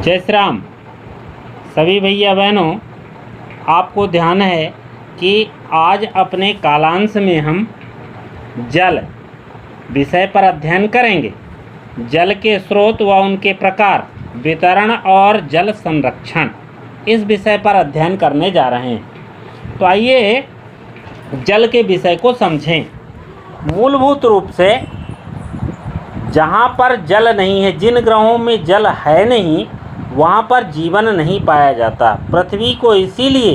जय श्री राम। सभी भैया बहनों, आपको ध्यान है कि आज अपने कालांश में हम जल विषय पर अध्ययन करेंगे। जल के स्रोत व उनके प्रकार, वितरण और जल संरक्षण, इस विषय पर अध्ययन करने जा रहे हैं। तो आइए जल के विषय को समझें। मूलभूत रूप से जहाँ पर जल नहीं है, जिन ग्रहों में जल है नहीं, वहाँ पर जीवन नहीं पाया जाता। पृथ्वी को इसीलिए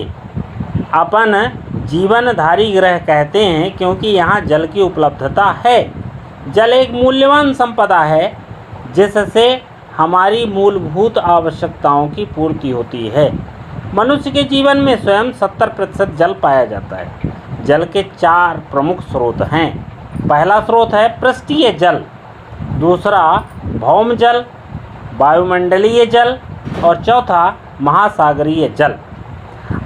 अपन जीवनधारी ग्रह कहते हैं, क्योंकि यहाँ जल की उपलब्धता है। जल एक मूल्यवान संपदा है जिससे हमारी मूलभूत आवश्यकताओं की पूर्ति होती है। मनुष्य के जीवन में स्वयं 70% जल पाया जाता है। जल के 4 प्रमुख स्रोत हैं। पहला स्रोत है पृष्ठीय जल, दूसरा भौम जल, वायुमंडलीय जल और चौथा महासागरीय जल।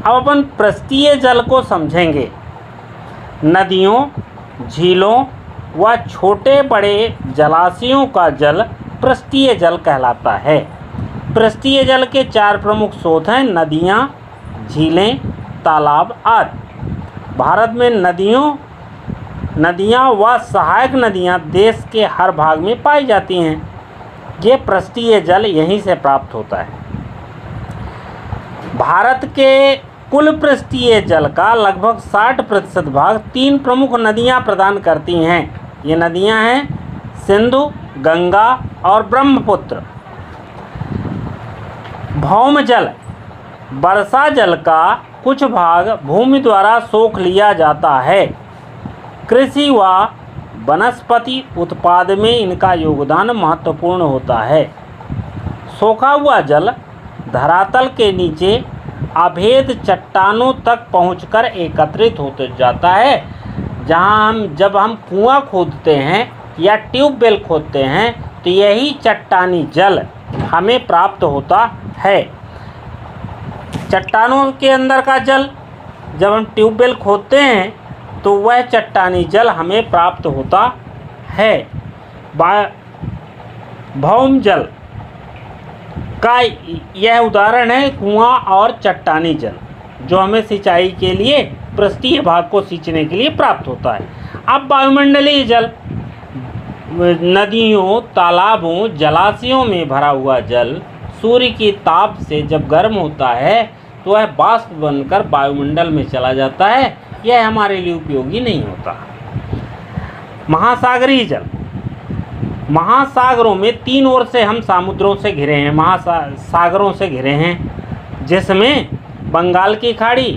अब अपन पृष्ठीय जल को समझेंगे। नदियों, झीलों व छोटे बड़े जलाशयों का जल पृष्ठीय जल कहलाता है। पृष्ठीय जल के 4 प्रमुख स्रोत हैं: नदियाँ, झीलें, तालाब आदि। भारत में नदियाँ व सहायक नदियाँ देश के हर भाग में पाई जाती हैं। ये पृष्ठीय जल यहीं से प्राप्त होता है। भारत के कुल पृष्ठीय जल का लगभग 60% भाग 3 प्रमुख नदियां प्रदान करती हैं। ये नदियां हैं सिंधु, गंगा और ब्रह्मपुत्र। भौम जल, वर्षा जल का कुछ भाग भूमि द्वारा सोख लिया जाता है। कृषि व वनस्पति उत्पाद में इनका योगदान महत्वपूर्ण होता है। सोखा हुआ जल धरातल के नीचे अभेद चट्टानों तक पहुंचकर एकत्रित होते जाता है। जब हम कुआं खोदते हैं या ट्यूबवेल खोदते हैं तो यही चट्टानी जल हमें प्राप्त होता है। चट्टानों के अंदर का जल जब हम ट्यूबवेल खोदते हैं तो वह चट्टानी जल हमें प्राप्त होता है। भौम जल का यह उदाहरण है कुआं और चट्टानी जल, जो हमें सिंचाई के लिए पृष्ठीय भाग को सींचने के लिए प्राप्त होता है। अब वायुमंडलीय जल, नदियों, तालाबों, जलाशयों में भरा हुआ जल सूर्य की ताप से जब गर्म होता है तो वह वाष्प बनकर वायुमंडल में चला जाता है। यह हमारे लिए उपयोगी नहीं होता। महासागरीय जल, महासागरों में 3 ओर से हम समुद्रों से घिरे हैं, महासागरों से घिरे हैं, जिसमें बंगाल की खाड़ी,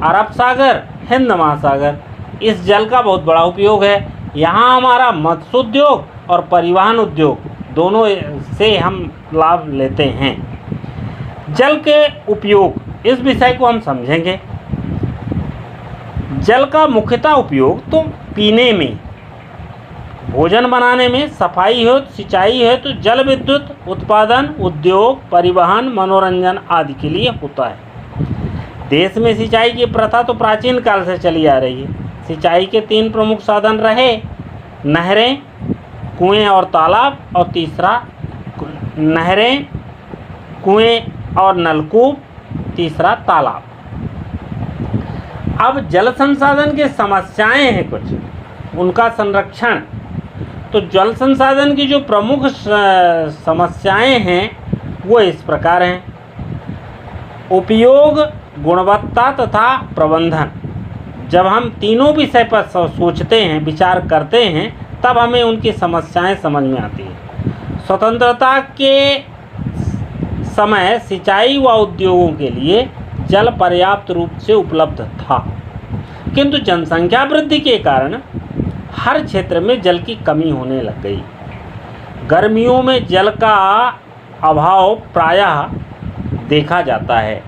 अरब सागर, हिंद महासागर। इस जल का बहुत बड़ा उपयोग है। यहाँ हमारा मत्स्य उद्योग और परिवहन उद्योग दोनों से हम लाभ लेते हैं। जल के उपयोग, इस विषय को हम समझेंगे। जल का मुख्यतः उपयोग तो पीने में, भोजन बनाने में, सफाई हो, सिंचाई हो, तो जल विद्युत उत्पादन, उद्योग, परिवहन, मनोरंजन आदि के लिए होता है। देश में सिंचाई की प्रथा तो प्राचीन काल से चली आ रही है। सिंचाई के 3 प्रमुख साधन रहे: नहरें, कुएं और तालाब, और तीसरा नहरें, कुएं और नलकूप, तीसरा तालाब। अब जल संसाधन की समस्याएं हैं कुछ, उनका संरक्षण। तो जल संसाधन की जो प्रमुख समस्याएं हैं वो इस प्रकार हैं: उपयोग, गुणवत्ता तथा प्रबंधन। जब हम तीनों विषय पर सोचते हैं, विचार करते हैं, तब हमें उनकी समस्याएं समझ में आती हैं। स्वतंत्रता के समय सिंचाई व उद्योगों के लिए जल पर्याप्त रूप से उपलब्ध था, किंतु जनसंख्या वृद्धि के कारण हर क्षेत्र में जल की कमी होने लग गई। गर्मियों में जल का अभाव प्रायः देखा जाता है।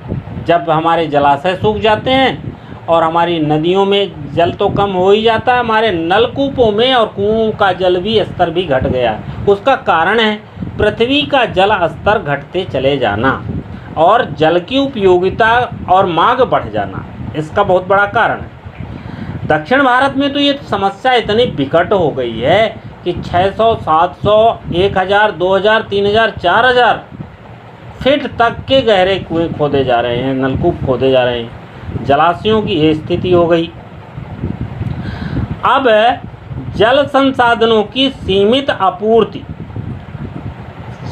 जब हमारे जलाशय सूख जाते हैं और हमारी नदियों में जल तो कम हो ही जाता है, हमारे नलकूपों में और कुओं का जल भी स्तर भी घट गया है। उसका कारण है पृथ्वी का जल स्तर घटते चले जाना और जल की उपयोगिता और मांग बढ़ जाना, इसका बहुत बड़ा कारण है। दक्षिण भारत में तो ये समस्या इतनी विकट हो गई है कि 600, 700, 1000, 2000, 3000, 4000 फीट तक के गहरे कुएं खोदे जा रहे हैं, नलकूप खोदे जा रहे हैं। जलाशयों की ये स्थिति हो गई। अब जल संसाधनों की सीमित आपूर्ति,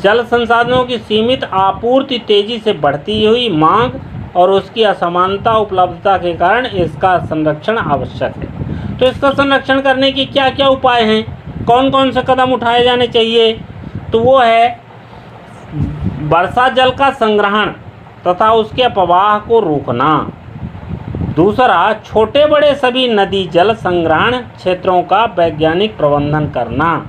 जल संसाधनों की सीमित आपूर्ति, तेजी से बढ़ती हुई मांग और उसकी असमानता उपलब्धता के कारण इसका संरक्षण आवश्यक है। तो इसका संरक्षण करने के क्या क्या उपाय हैं, कौन कौन से कदम उठाए जाने चाहिए? तो वो है वर्षा जल का संग्रहण तथा उसके अपवाह को रोकना। दूसरा, छोटे बड़े सभी नदी जल संग्रहण क्षेत्रों का वैज्ञानिक प्रबंधन करना।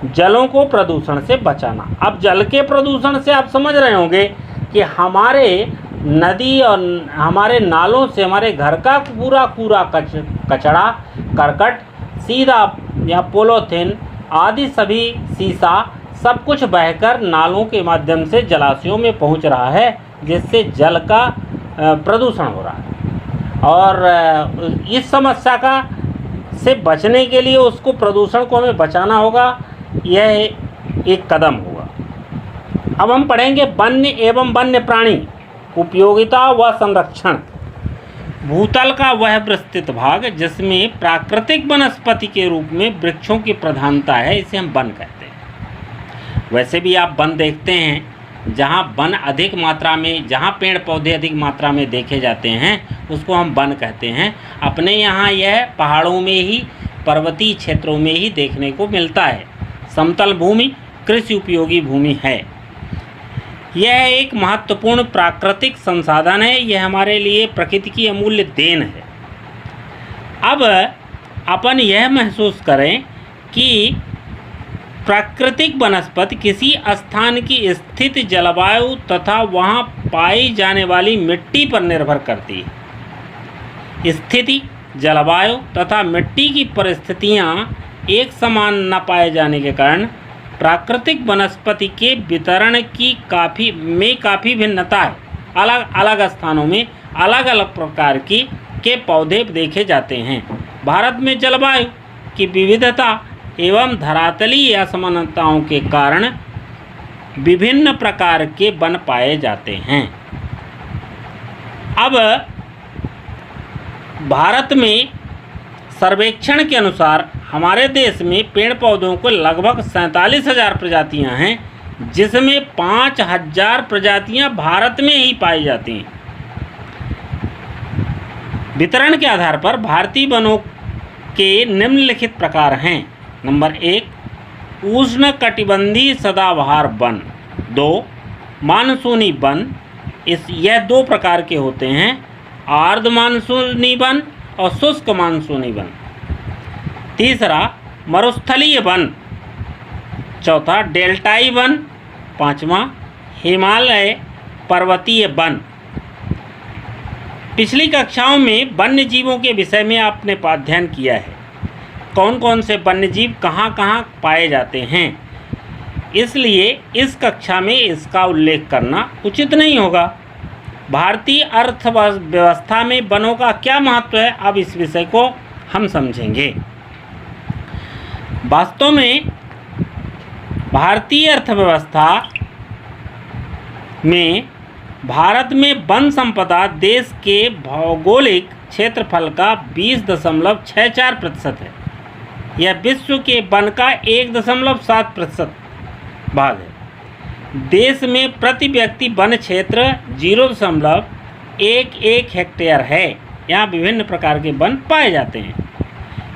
जलों को प्रदूषण से बचाना। अब जल के प्रदूषण से आप समझ रहे होंगे कि हमारे नदी और हमारे नालों से हमारे घर का पूरा कूड़ा कचरा, करकट, सीधा या पॉलीथीन आदि सभी, शीशा, सब कुछ बहकर नालों के माध्यम से जलाशयों में पहुंच रहा है, जिससे जल का प्रदूषण हो रहा है। और इस समस्या का से बचने के लिए उसको, प्रदूषण को हमें बचाना होगा। यह एक कदम होगा। अब हम पढ़ेंगे वन्य एवं वन्य प्राणी उपयोगिता व संरक्षण। भूतल का वह विस्तृत भाग जिसमें प्राकृतिक वनस्पति के रूप में वृक्षों की प्रधानता है, इसे हम वन कहते हैं। वैसे भी आप वन देखते हैं, जहाँ वन अधिक मात्रा में, जहाँ पेड़ पौधे अधिक मात्रा में देखे जाते हैं, उसको हम वन कहते हैं। अपने यहाँ यह पहाड़ों में ही, पर्वतीय क्षेत्रों में ही देखने को मिलता है। समतल भूमि कृषि उपयोगी भूमि है। यह एक महत्वपूर्ण प्राकृतिक संसाधन है। यह हमारे लिए प्रकृति की अमूल्य देन है। अब अपन यह महसूस करें कि प्राकृतिक वनस्पति किसी स्थान की स्थिति, जलवायु तथा वहाँ पाई जाने वाली मिट्टी पर निर्भर करती है। स्थिति, जलवायु तथा मिट्टी की परिस्थितियाँ एक समान न पाए जाने के कारण प्राकृतिक वनस्पति के वितरण की काफ़ी भिन्नता है। अलग अलग स्थानों में अलग अलग प्रकार के पौधे देखे जाते हैं। भारत में जलवायु की विविधता एवं धरातलीय असमानताओं के कारण विभिन्न प्रकार के वन पाए जाते हैं। अब भारत में सर्वेक्षण के अनुसार हमारे देश में पेड़ पौधों को लगभग 47,000 प्रजातियां हैं, जिसमें 5,000 प्रजातियां भारत में ही पाई जाती हैं। वितरण के आधार पर भारतीय वनों के निम्नलिखित प्रकार हैं। नंबर 1, उष्णकटिबंधीय सदाबहार वन। 2, मानसूनी वन। यह दो प्रकार के होते हैं, आर्द्र मानसूनी वन और शुष्क मानसूनी वन। तीसरा, मरुस्थलीय वन। चौथा, डेल्टाई वन। पांचवा, हिमालय पर्वतीय वन। पिछली कक्षाओं में वन्य जीवों के विषय में आपने अध्ययन किया है, कौन कौन से वन्य जीव कहाँ कहाँ पाए जाते हैं, इसलिए इस कक्षा में इसका उल्लेख करना उचित नहीं होगा। भारतीय अर्थव्यवस्था में वनों का क्या महत्व है, अब इस विषय को हम समझेंगे। वास्तव में भारतीय अर्थव्यवस्था में भारत में वन संपदा देश के भौगोलिक क्षेत्रफल का 20.64% है। यह विश्व के वन का 1.7% भाग है। देश में प्रति व्यक्ति वन क्षेत्र 0.11 हेक्टेयर है। यहाँ विभिन्न प्रकार के वन पाए जाते हैं।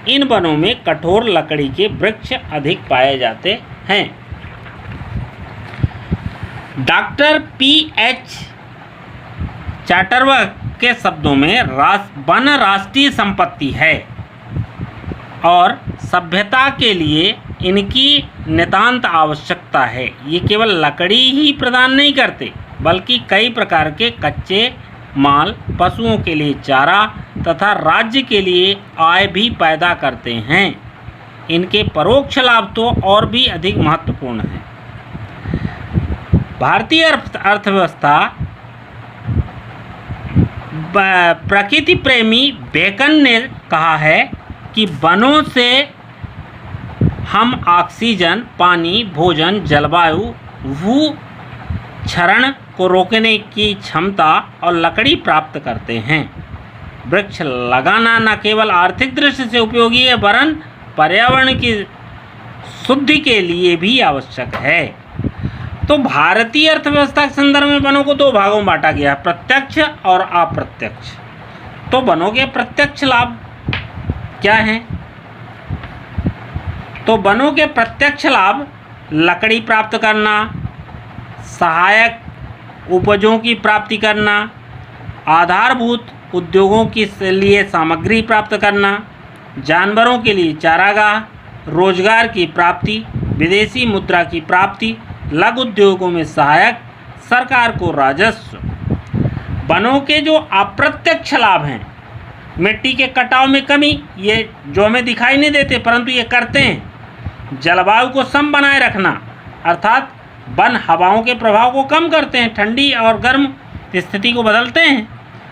इन वनों में कठोर लकड़ी के वृक्ष अधिक पाए जाते हैं। Doctor P.H. चाटरवर्थ के शब्दों में वन राष्ट्रीय संपत्ति है और सभ्यता के लिए इनकी नितांत आवश्यकता है। ये केवल लकड़ी ही प्रदान नहीं करते, बल्कि कई प्रकार के कच्चे माल, पशुओं के लिए चारा तथा राज्य के लिए आय भी पैदा करते हैं। इनके परोक्ष लाभ तो और भी अधिक महत्वपूर्ण हैं। भारतीय अर्थव्यवस्था प्रकृति प्रेमी बेकन ने कहा है कि वनों से हम ऑक्सीजन, पानी, भोजन, जलवायु, भू क्षरण को रोकने की क्षमता और लकड़ी प्राप्त करते हैं। वृक्ष लगाना न केवल आर्थिक दृष्टि से उपयोगी है वरन पर्यावरण की शुद्धि के लिए भी आवश्यक है। तो भारतीय अर्थव्यवस्था के संदर्भ में वनों को दो भागों में बांटा गया है, प्रत्यक्ष और अप्रत्यक्ष। तो वनों के प्रत्यक्ष लाभ क्या हैं? तो वनों के प्रत्यक्ष लाभ लकड़ी प्राप्त करना, सहायक उपजों की प्राप्ति करना, आधारभूत उद्योगों के लिए सामग्री प्राप्त करना, जानवरों के लिए चारागाह, रोजगार की प्राप्ति, विदेशी मुद्रा की प्राप्ति, लघु उद्योगों में सहायक, सरकार को राजस्व। वनों के जो अप्रत्यक्ष लाभ हैं, मिट्टी के कटाव में कमी, ये जो हमें दिखाई नहीं देते परंतु ये करते हैं। जलवायु को सम बनाए रखना, अर्थात वन हवाओं के प्रभाव को कम करते हैं, ठंडी और गर्म स्थिति को बदलते हैं।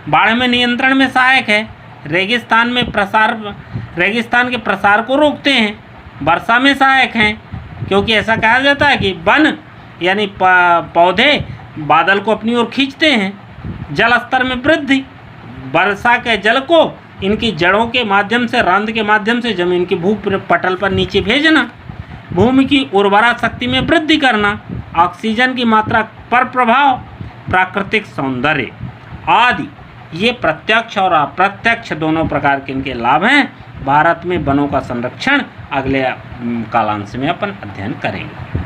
बाढ़ में नियंत्रण में सहायक है, रेगिस्तान के प्रसार को रोकते हैं, वर्षा में सहायक हैं, क्योंकि ऐसा कहा जाता है कि वन यानी पौधे बादल को अपनी ओर खींचते हैं। जल स्तर में वृद्धि, वर्षा के जल को इनकी जड़ों के माध्यम से, रंध्र के माध्यम से जमीन के भूपटल पर नीचे भेजना, भूमि की उर्वरा शक्ति में वृद्धि करना, ऑक्सीजन की मात्रा पर प्रभाव, प्राकृतिक सौंदर्य आदि, ये प्रत्यक्ष और अप्रत्यक्ष दोनों प्रकार के इनके लाभ हैं। भारत में वनों का संरक्षण अगले कालांश में अपन अध्ययन करेंगे।